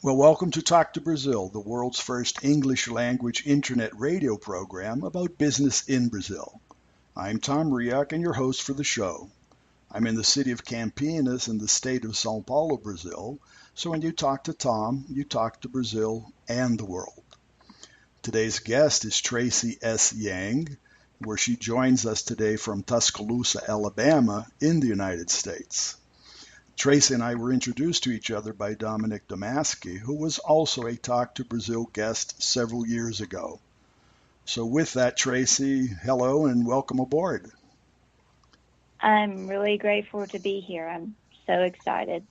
Well, welcome to Talk to Brazill, the world's first English language internet radio program about business in Brazil. I'm Tom Reaoch and your host for the show. I'm in the city of Campinas in the state of Sâo Paulo, Brazil, so when you talk to Tom, you talk to Brazil and the world. Today's guest is Tracey S. where she joins us today from Tuscaloosa, Alabama, in the United States. Tracey and I were introduced to each other by Dominik Domasky, who was also a Talk to Brazill guest several years ago. So with that, Tracey, hello and welcome aboard. I'm really grateful to be here. I'm so excited.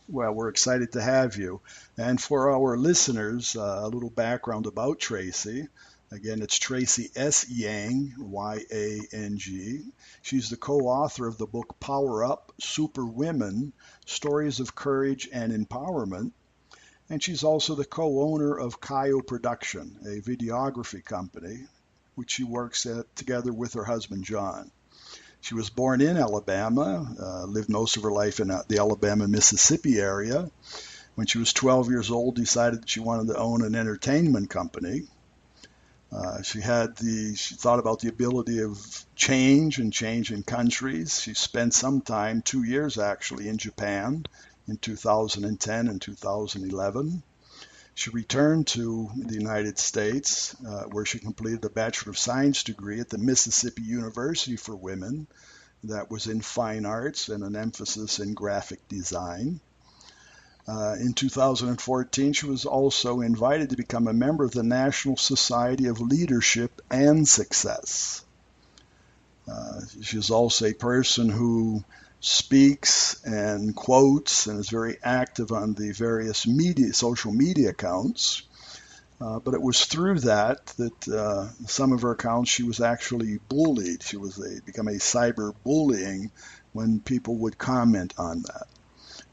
Well, we're excited to have you. And for our listeners, a little background about Tracey. Again, it's Tracey S. Yang, Y-A-N-G. She's the co-author of the book Power Up, Super Women, Stories of Courage and Empowerment. And she's also the co-owner of CoAuthor Production, a videography company, which she works at together with her husband, John. She was born in Alabama, lived most of her life in the Alabama-Mississippi area. When she was 12 years old, decided that she wanted to own an entertainment company. She thought about the ability of change and change in countries. She spent some time, 2 years actually, in Japan in 2010 and 2011. She returned to the United States, where she completed a Bachelor of Science degree at the Mississippi University for Women. That was in fine arts and an emphasis in graphic design. In 2014, she was also invited to become a member of the National Society of Leadership and Success. She's also a person who speaks and quotes and is very active on the various social media accounts. But it was through that some of her accounts she was actually bullied. She was become a cyberbullying when people would comment on that.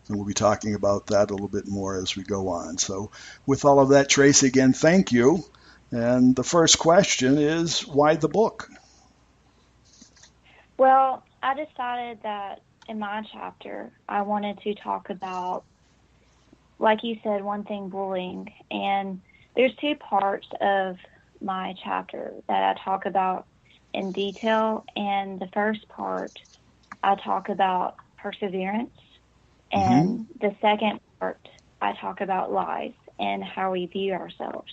And we'll be talking about that a little bit more as we go on. So with all of that, Tracey, again, thank you. And the first question is, why the book? Well, I decided that in my chapter, I wanted to talk about, like you said, one thing, bullying. And there's two parts of my chapter that I talk about in detail. And the first part, I talk about perseverance. And the second part, I talk about lies and how we view ourselves.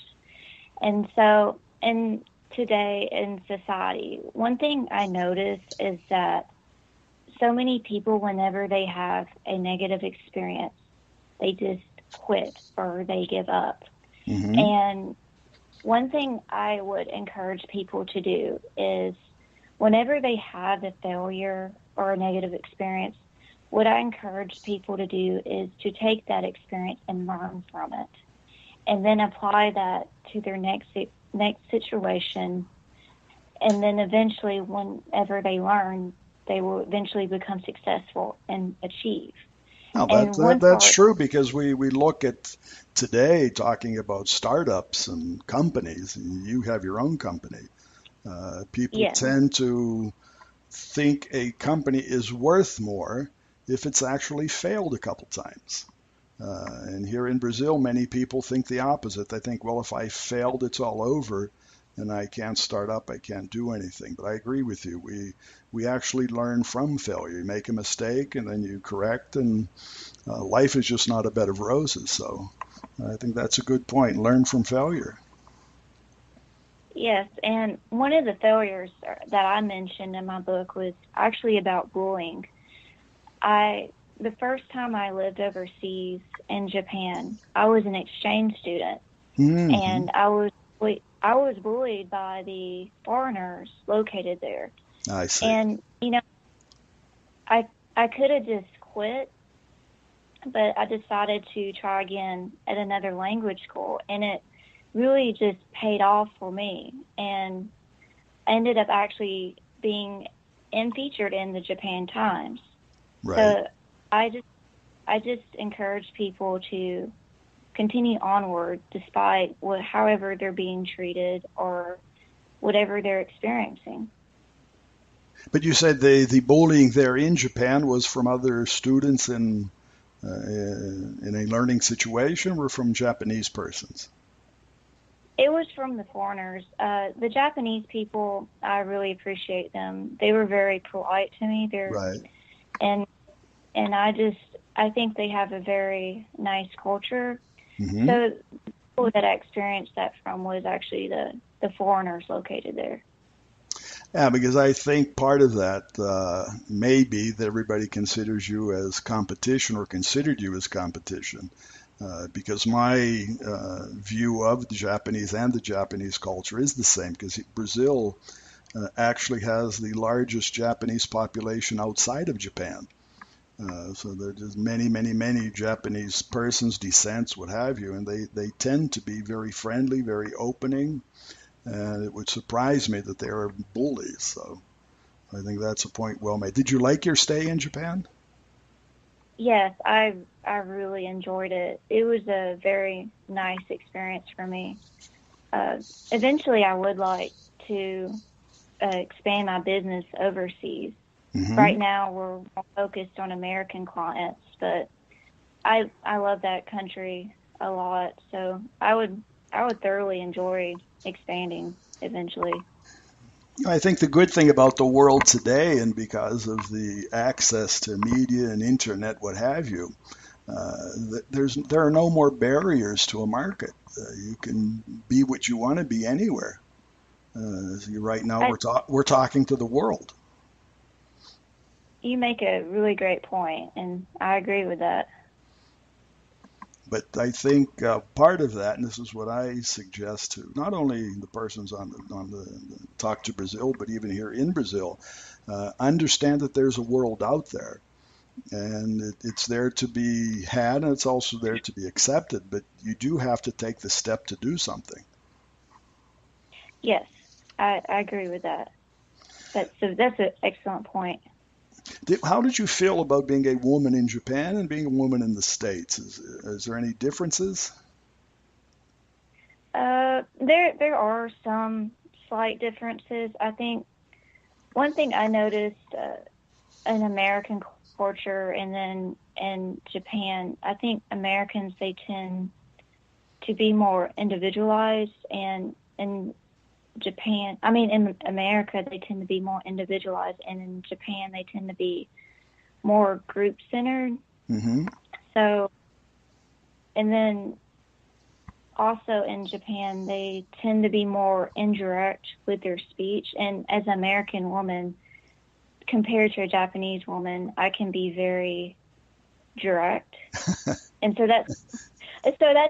And so today in society, one thing I notice is that so many people, whenever they have a negative experience, they just quit or they give up. And one thing I would encourage people to do is whenever they have a failure or a negative experience, what I encourage people to do is to take that experience and learn from it, and then apply that to their next situation. And then eventually, whenever they learn, they will eventually become successful and achieve. Now, that's true, because we look at today talking about startups and companies, and you have your own company. People tend to think a company is worth more if it's actually failed a couple times. And here in Brazil, many people think the opposite. They think, well, if I failed, it's all over, and I can't start up, I can't do anything. But I agree with you. We actually learn from failure. You make a mistake, and then you correct, and life is just not a bed of roses. So I think that's a good point. Learn from failure. Yes, and one of the failures that I mentioned in my book was actually about bullying. The first time I lived overseas in Japan, I was an exchange student, and I was bullied by the foreigners located there. I see. And I could have just quit, but I decided to try again at another language school, and it really just paid off for me. And I ended up actually being featured in the Japan Times. Right. So I just encourage people to continue onward despite however they're being treated or whatever they're experiencing. But you said the bullying there in Japan was from other students in in a learning situation or from Japanese persons? It was from the foreigners. The Japanese people, I really appreciate them. They were very polite to me. Right. And I think they have a very nice culture. Mm-hmm. So the people that I experienced that from was actually the foreigners located there. Yeah, because I think part of that may be that everybody considers you as competition or considered you as competition. Because my view of the Japanese and the Japanese culture is the same, because Brazil actually has the largest Japanese population outside of Japan. So there's many Japanese persons, descents, what have you, and they tend to be very friendly, very opening, and it would surprise me that they are bullies. So I think that's a point well made. Did you like your stay in Japan? Yes, I really enjoyed it. It was a very nice experience for me. Eventually, I would like to expand my business overseas. Mm-hmm. Right now, we're more focused on American clients, but I love that country a lot. So I would thoroughly enjoy expanding eventually. I think the good thing about the world today, and because of the access to media and internet, what have you, there are no more barriers to a market. You can be what you want to be anywhere. Right now, I, we're talking to the world. you make a really great point, and I agree with that. But I think part of that, and this is what I suggest to not only the persons on the Talk to Brazill, but even here in Brazil, understand that there's a world out there, and it's there to be had, and it's also there to be accepted. But you do have to take the step to do something. Yes, I agree with that. That's an excellent point. How did you feel about being a woman in Japan and being a woman in the States? Is there any differences? There are some slight differences. I think one thing I noticed in American culture and then in Japan, I think Americans, they tend to be more individualized, and in America, they tend to be more individualized, and in Japan, they tend to be more group centered. Mm-hmm. So, and then also in Japan, they tend to be more indirect with their speech. And as an American woman, compared to a Japanese woman, I can be very direct. And so that's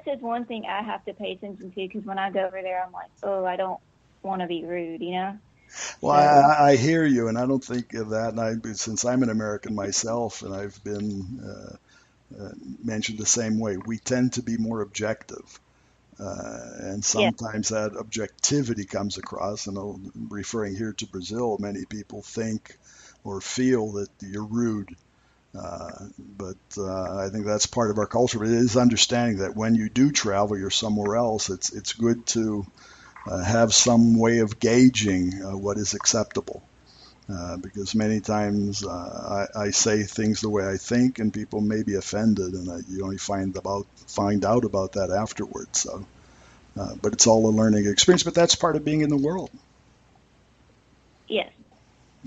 just one thing I have to pay attention to, because when I go over there, I'm like, oh, I don't want to be rude, you know? Well, So, I hear you, and I don't think of that. And since I'm an American myself, and I've been mentioned the same way, we tend to be more objective. And yeah, sometimes that objectivity comes across, and referring here to Brazil, many people think or feel that you're rude. But I think that's part of our culture. It is understanding that when you do travel, you're somewhere else. It's good to have some way of gauging what is acceptable. Because many times I say things the way I think, and people may be offended, and you only find out about that afterwards. So, but it's all a learning experience. But that's part of being in the world. yes,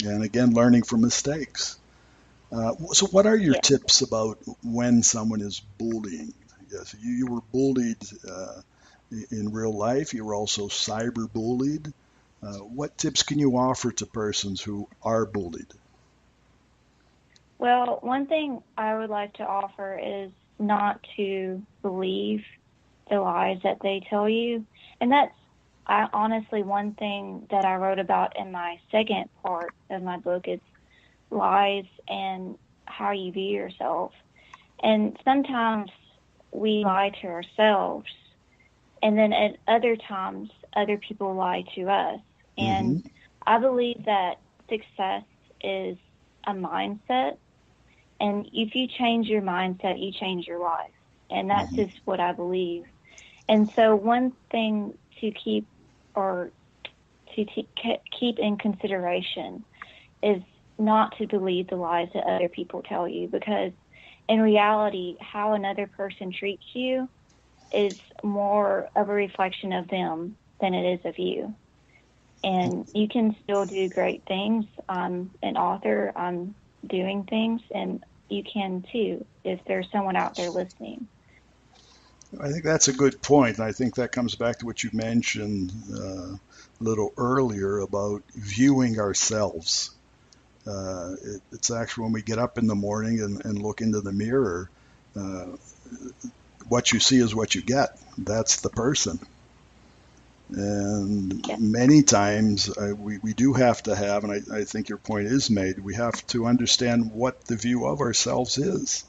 And again, learning from mistakes. So, what are your yes. tips about when someone is bullying? Yes, you were bullied in real life. You were also cyber bullied. What tips can you offer to persons who are bullied? Well, one thing I would like to offer is not to believe the lies that they tell you. And that's honestly one thing that I wrote about in my second part of my book is lies and how you view yourself. And sometimes we lie to ourselves, and then at other times, other people lie to us. Mm-hmm. And I believe that success is a mindset. And if you change your mindset, you change your life. And that's Mm-hmm. just what I believe. And so one thing to keep in consideration is not to believe the lies that other people tell you, because in reality, how another person treats you is more of a reflection of them than it is of you. And you can still do great things. I'm an author. I'm doing things, and you can too if there's someone out there listening. I think that's a good point. And I think that comes back to what you mentioned a little earlier about viewing ourselves. It's actually when we get up in the morning and look into the mirror, uh, what you see is what you get. That's the person. And Yes. many times we do have to have, and I think your point is made, we have to understand what the view of ourselves is.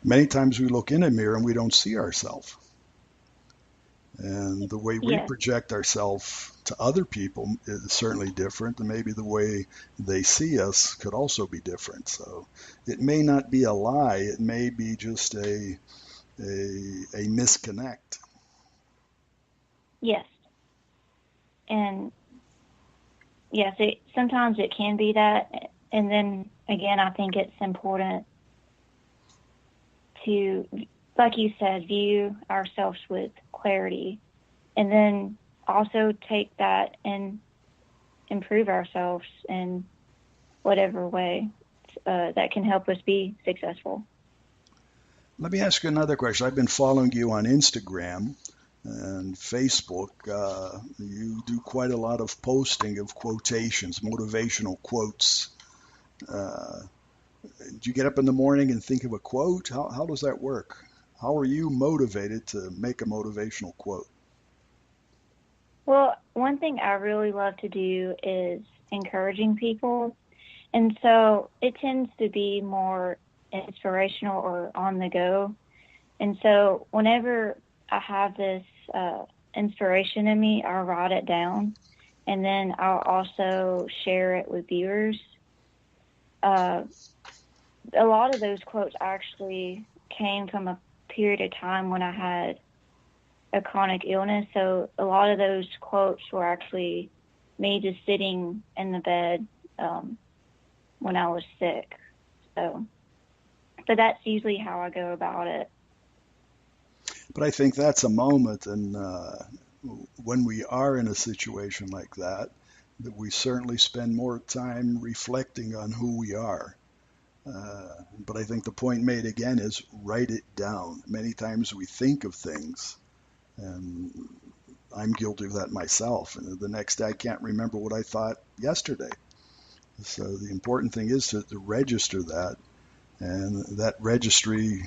Many times we look in a mirror and we don't see ourselves. And the way we Yes. project ourselves to other people is certainly different, and maybe the way they see us could also be different. So it may not be a lie, it may be just a misconnect. Yes. And yes, sometimes it can be that. And then again, I think it's important to, like you said, view ourselves with clarity, and then also take that and improve ourselves in whatever way that can help us be successful. Let me ask you another question. I've been following you on Instagram and Facebook. You do quite a lot of posting of quotations, motivational quotes. Uh, do you get up in the morning and think of a quote? How does that work? How are you motivated to make a motivational quote? Well, one thing I really love to do is encouraging people. And so it tends to be more inspirational or on the go. And so whenever I have this inspiration in me, I'll write it down, and then I'll also share it with viewers. Uh, a lot of those quotes actually came from a period of time when I had a chronic illness. So a lot of those quotes were actually me just sitting in the bed when I was sick. So that's usually how I go about it. But I think that's a moment, and when we are in a situation like that we certainly spend more time reflecting on who we are. But I think the point made again is write it down. Many times we think of things, and I'm guilty of that myself. And the next day I can't remember what I thought yesterday. So the important thing is to register that, and that registry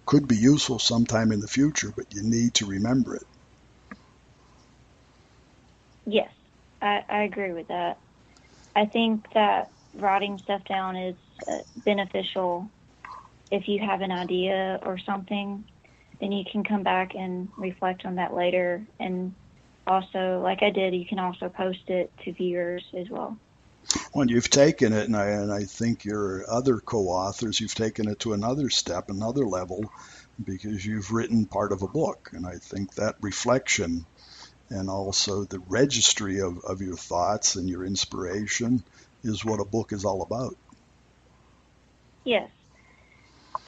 could be useful sometime in the future, but you need to remember it. Yes, I agree with that. I think that writing stuff down is beneficial. If you have an idea or something, then you can come back and reflect on that later. And also, like I did, you can also post it to viewers as well. Well, you've taken it, and I think your other co-authors, you've taken it to another step, another level, because you've written part of a book. And I think that reflection and also the registry of your thoughts and your inspiration is what a book is all about. Yes.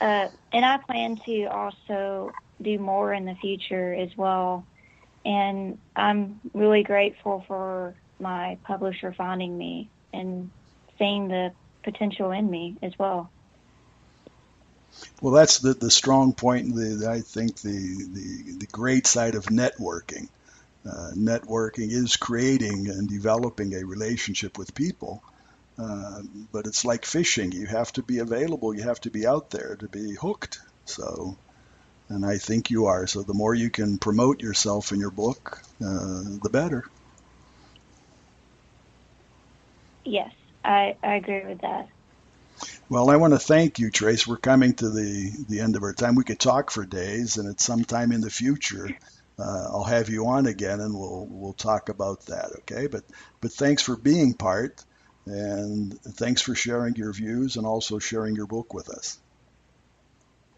And I plan to also do more in the future as well. And I'm really grateful for my publisher finding me and seeing the potential in me as well. Well, that's the strong point, I think the great side of networking. Networking is creating and developing a relationship with people, but it's like fishing. You have to be available. You have to be out there to be hooked. So, and I think you are. So the more you can promote yourself in your book, the better. Yes, I agree with that. Well, I want to thank you, Trace. We're coming to the end of our time. We could talk for days, and at some time in the future, I'll have you on again, and we'll talk about that. Okay? But thanks for being part, and thanks for sharing your views and also sharing your book with us.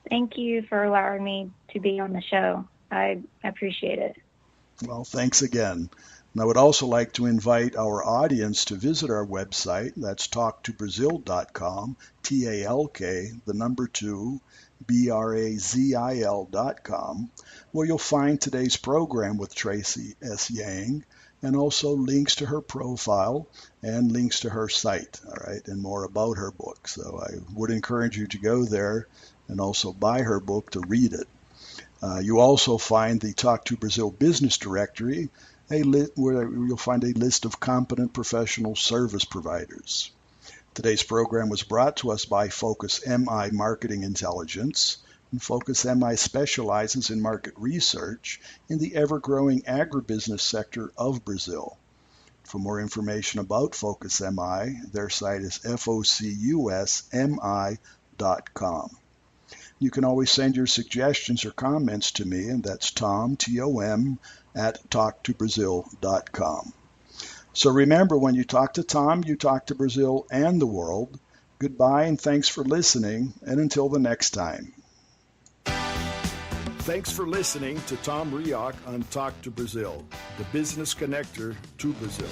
Thank you for allowing me to be on the show. I appreciate it. Well, thanks again. And I would also like to invite our audience to visit our website. That's talktobrazill.com, T-A-L-K, the number 2, B-R-A-Z-I-L.com, where you'll find today's program with Tracey S. Yang, and also links to her profile and links to her site, all right, and more about her book. So I would encourage you to go there and also buy her book to read it. You also find the Talk to Brazill Business Directory, where you'll find a list of competent professional service providers. Today's program was brought to us by Focus MI Marketing Intelligence. And Focus MI specializes in market research in the ever-growing agribusiness sector of Brazil. For more information about Focus MI, their site is focusmi.com. You can always send your suggestions or comments to me, and that's Tom, T-O-M, at talktobrazill.com. So remember, when you talk to Tom, you talk to Brazil and the world. Goodbye, and thanks for listening, and until the next time. Thanks for listening to Tom Reaoch on Talk to Brazil, the business connector to Brazil.